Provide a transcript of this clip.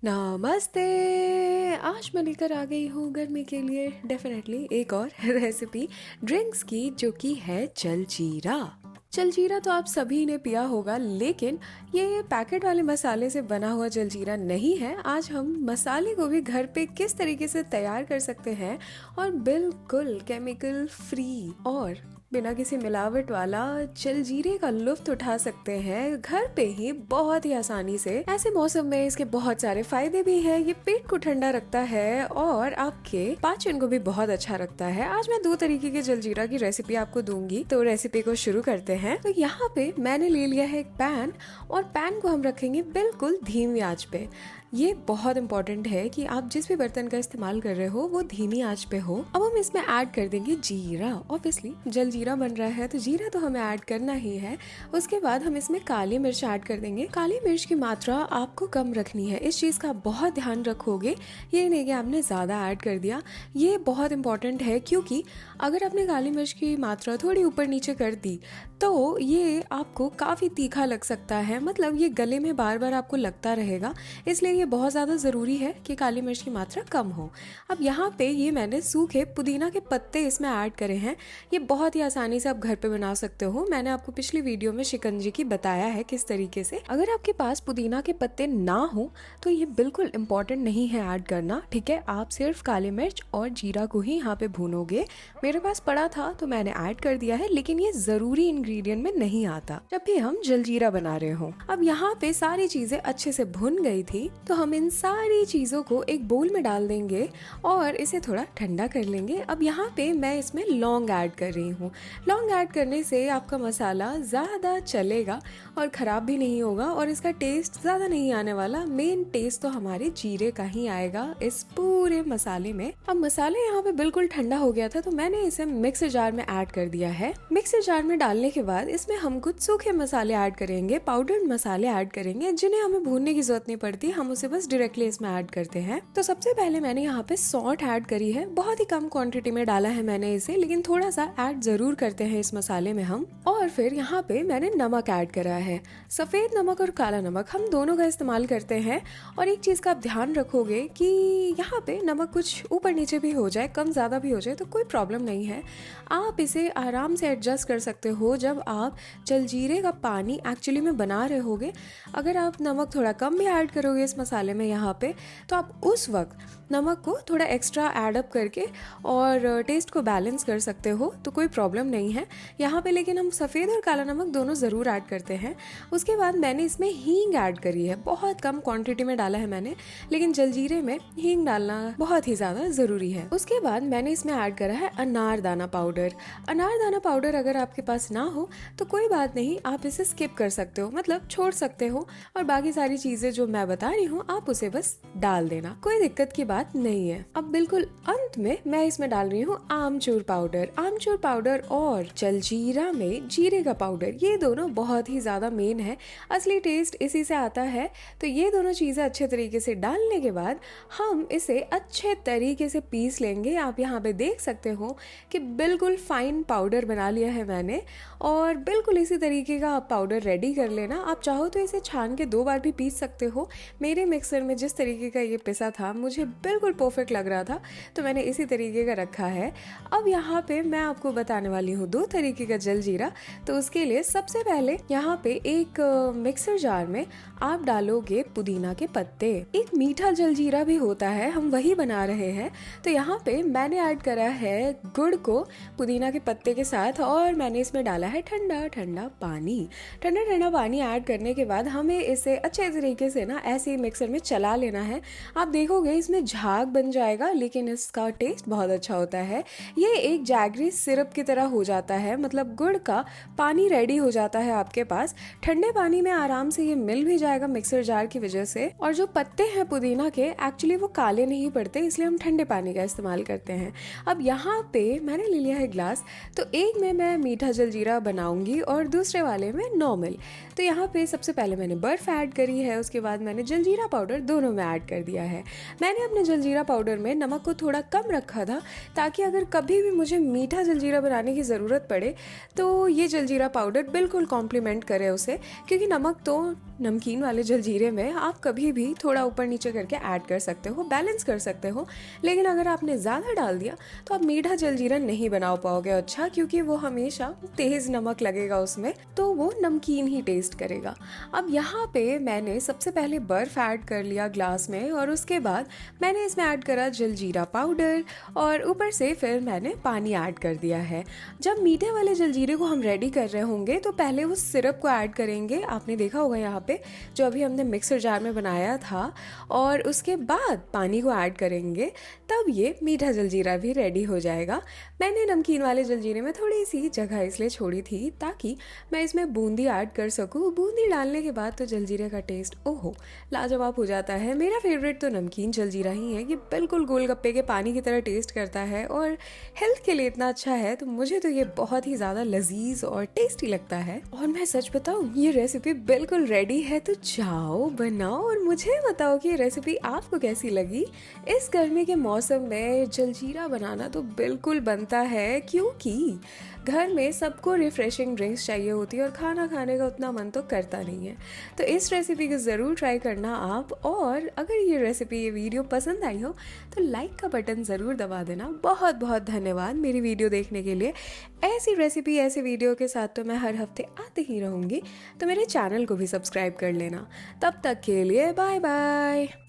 नमस्ते। आज मैं लेकर आ गई हूँ गर्मी के लिए डेफिनेटली एक और रेसिपी ड्रिंक्स की, जो कि है जलजीरा। जलजीरा तो आप सभी ने पिया होगा, लेकिन ये पैकेट वाले मसाले से बना हुआ जलजीरा नहीं है। आज हम मसाले को भी घर पे किस तरीके से तैयार कर सकते हैं और बिल्कुल केमिकल फ्री और बिना किसी मिलावट वाला जलजीरे का लुत्फ उठा सकते हैं घर पे ही बहुत ही आसानी से। ऐसे मौसम में इसके बहुत सारे फायदे भी हैं। ये पेट को ठंडा रखता है और आपके पाचन को भी बहुत अच्छा रखता है। आज मैं 2 तरीके के जलजीरा की रेसिपी आपको दूंगी, तो रेसिपी को शुरू करते हैं। तो यहाँ पे मैंने ले लिया है एक पैन और पैन को हम रखेंगे बिल्कुल धीमी आंच पे। ये बहुत इंपॉर्टेंट है कि आप जिस भी बर्तन का इस्तेमाल कर रहे हो वो धीमी आंच पे हो। अब हम इसमें ऐड कर देंगे जीरा। ऑब्वियसली जलजीरा बन रहा है तो जीरा तो हमें ऐड करना ही है। उसके बाद हम इसमें काली मिर्च ऐड कर देंगे। काली मिर्च की मात्रा आपको कम रखनी है, इस चीज का बहुत ध्यान रखोगे। ये नहीं कि आपने ज्यादा ऐड कर दिया। ये बहुत इंपॉर्टेंट है क्योंकि अगर आपने काली मिर्च की मात्रा थोड़ी ऊपर नीचे कर दी तो ये आपको काफी तीखा लग सकता है, मतलब ये गले में बार बार आपको लगता रहेगा। इसलिए ये बहुत ज़्यादा ज़रूरी है कि काली मिर्च की मात्रा कम हो। अब यहाँ पे ये मैंने सूखे पुदीना के पत्ते इसमें ऐड करे हैं। ये बहुत ही आसानी से आप घर पे बना सकते हो। मैंने आपको पिछली वीडियो में शिकंजी की बताया है किस तरीके से। अगर आपके पास पुदीना के पत्ते ना हो तो ये बिल्कुल इम्पोर्टेंट नहीं है ऐड करना, ठीक है। आप सिर्फ काली मिर्च और जीरा को ही यहाँ पे भूनोगे। मेरे पास पड़ा था तो मैंने ऐड कर दिया है, लेकिन ये जरूरी इंग्रेडिएंट में नहीं आता जब भी हम जलजीरा बना रहे हो। अब यहाँ पे सारी चीजें अच्छे से भुन गई थी, तो हम इन सारी चीजों को एक बोल में डाल देंगे और इसे थोड़ा ठंडा कर लेंगे। अब यहाँ पे मैं इसमें लौंग ऐड कर रही हूँ। लौंग ऐड करने से आपका मसाला ज्यादा चलेगा और खराब भी नहीं होगा और इसका टेस्ट ज्यादा नहीं आने वाला। मेन टेस्ट तो हमारे जीरे का ही आएगा इस पूरे मसाले में। अब मसाले यहाँ पे बिल्कुल ठंडा हो गया था तो मैंने इसे मिक्सर जार में ऐड कर दिया है। मिक्सर जार में डालने के बाद इसमें हम कुछ सूखे मसाले ऐड करेंगे, पाउडर्ड मसाले ऐड करेंगे, जिन्हें हमें भूनने की जरूरत नहीं पड़ती। हम उसे बस डायरेक्टली इसमें ऐड करते हैं। तो सबसे पहले मैंने यहाँ पे सॉल्ट ऐड करी है। बहुत ही कम क्वांटिटी में डाला है मैंने इसे, लेकिन थोड़ा सा ऐड जरूर करते हैं इस मसाले में हम। और फिर यहाँ पे मैंने नमक ऐड करा है। सफेद नमक और काला नमक हम दोनों का इस्तेमाल करते हैं। और एक चीज का आप ध्यान रखोगे कि यहाँ पे नमक कुछ ऊपर नीचे भी हो जाए, कम ज्यादा भी हो जाए तो कोई प्रॉब्लम नहीं है। आप इसे आराम से एडजस्ट कर सकते हो जब आप जलजीरे का पानी एक्चुअली में बना रहे होगे। अगर आप नमक थोड़ा कम भी ऐड करोगे इस मसाले में यहाँ पे, तो आप उस वक्त नमक को थोड़ा एक्स्ट्रा ऐड अप करके और टेस्ट को बैलेंस कर सकते हो, तो कोई प्रॉब्लम नहीं है यहाँ पे। लेकिन हम सफ़ेद और काला नमक दोनों ज़रूर ऐड करते हैं। उसके बाद मैंने इसमें हींग ऐड करी है। बहुत कम क्वांटिटी में डाला है मैंने, लेकिन जलजीरे में हींग डालना बहुत ही ज़्यादा ज़रूरी है। उसके बाद मैंने इसमें ऐड करा है अनारदाना पाउडर। अनारदाना पाउडर अगर आपके पास ना हो तो कोई बात नहीं, आप इसे स्किप कर सकते हो, मतलब छोड़ सकते हो। और बाकी सारी चीज़ें जो मैं बता रही हूँ आप उसे बस डाल देना, कोई दिक्कत की बात नहीं है। अब बिल्कुल अंत में मैं इसमें डाल रही हूँ आमचूर पाउडर। आमचूर पाउडर और जलजीरा में जीरे का पाउडर, ये दोनों बहुत ही ज्यादा मेन है। असली टेस्ट इसी से आता है। तो ये दोनों चीजें अच्छे तरीके से डालने के बाद हम इसे अच्छे तरीके से पीस लेंगे। आप यहाँ पे देख सकते हो कि बिल्कुल फाइन पाउडर बना लिया है मैंने, और बिल्कुल इसी तरीके का आप पाउडर रेडी कर लेना। आप चाहो तो इसे छान के 2 बार भी पीस सकते हो। मेरे मिक्सर में जिस तरीके का ये पिसा था मुझे बिल्कुल परफेक्ट लग रहा था, तो मैंने इसी तरीके का रखा है। अब यहाँ पे मैं आपको बताने वाली हूँ 2 तरीके का जलजीरा। तो उसके लिए सबसे पहले यहाँ पे एक मिक्सर जार में आप डालोगे पुदीना के पत्ते। एक मीठा जलजीरा भी होता है, हम वही बना रहे हैं। तो यहाँ पे मैंने ऐड करा है गुड़ को पुदीना के पत्ते के साथ, और मैंने इसमें डाला है ठंडा ठंडा पानी। ठंडा ठंडा पानी ऐड करने के बाद हमें इसे अच्छे तरीके से ना ऐसे ही मिक्सर में चला लेना है। आप देखोगे इसमें झाग बन जाएगा, लेकिन इसका टेस्ट बहुत अच्छा होता है। ये एक जैगरी सिरप की तरह हो जाता है, मतलब गुड़ का पानी रेडी हो जाता है आपके पास। ठंडे पानी में आराम से ये मिल भी जाएगा मिक्सर जार की वजह से। और जो पत्ते हैं पुदीना के एक्चुअली वो काले नहीं पड़ते, इसलिए हम ठंडे पानी का इस्तेमाल करते हैं। अब यहाँ पे मैंने ले लिया है ग्लास, तो एक में मैं मीठा जलजीरा बनाऊंगी और दूसरे वाले में नॉर्मल। तो यहाँ पे सबसे पहले मैंने बर्फ़ ऐड करी है, उसके बाद मैंने जलजीरा पाउडर दोनों में ऐड कर दिया है। मैंने अपने जलजीरा पाउडर में नमक को थोड़ा कम रखा था ताकि अगर कभी भी मुझे मीठा जलजीरा बनाने की ज़रूरत पड़े तो ये जलजीरा पाउडर बिल्कुल कॉम्प्लीमेंट करे उसे, क्योंकि नमक तो नमकीन वाले जलजीरे में आप कभी भी थोड़ा ऊपर नीचे करके ऐड कर सकते हो, बैलेंस कर सकते हो। लेकिन अगर आपने ज़्यादा डाल दिया तो आप मीठा जलजीरा नहीं बना पाओगे अच्छा, क्योंकि वो हमेशा तेज़ नमक लगेगा उसमें, तो वो नमकीन ही टेस्ट करेगा। अब यहाँ पे मैंने सबसे पहले बर्फ़ ऐड कर लिया ग्लास में और उसके बाद मैंने इसमें ऐड करा जलजीरा पाउडर और ऊपर से फिर मैंने पानी ऐड कर दिया है। जब मीठे वाले जलजीरे को हम रेडी कर रहे होंगे तो पहले वो सिरप को ऐड करेंगे, आपने देखा होगा यहाँ पे जो अभी हमने मिक्सर जार में बनाया था, और उसके बाद पानी को ऐड करेंगे, तब ये मीठा जलजीरा भी रेडी हो जाएगा। मैंने नमकीन वाले जलजीरे में थोड़ी सी जगह इसलिए छोड़ी थी ताकि मैं इसमें बूंदी ऐड कर सकूँ। बूंदी डालने के बाद तो जलजीरे का टेस्ट ओहो लाजवाब हो जाता है। मेरा फेवरेट तो नमकीन जलजीरा ही है, ये बिल्कुल गोलगप्पे के पानी की तरह टेस्ट करता है और हेल्थ के लिए इतना अच्छा है, तो मुझे तो ये बहुत ही ज़्यादा लजीज और टेस्टी लगता है। और मैं सच बताऊँ, ये रेसिपी बिल्कुल रेडी है, तो जाओ बनाओ और मुझे बताओ कि ये रेसिपी आपको कैसी लगी। इस गर्मी के मौसम में जलजीरा बनाना तो बिल्कुल बनता है, क्योंकि घर में सबको रिफ्रेशिंग ड्रिंक्स चाहिए होती है और खाना खाने का उतना मन तो करता नहीं है। तो इस रेसिपी को ज़रूर ट्राई करना आप, और अगर ये रेसिपी, ये वीडियो पसंद आई हो तो लाइक का बटन ज़रूर दबा देना। बहुत बहुत धन्यवाद मेरी वीडियो देखने के लिए। ऐसी रेसिपी, ऐसे वीडियो के साथ तो मैं हर हफ्ते आते ही रहूँगी, तो मेरे चैनल को भी सब्सक्राइब कर लेना। तब तक के लिए बाय बाय।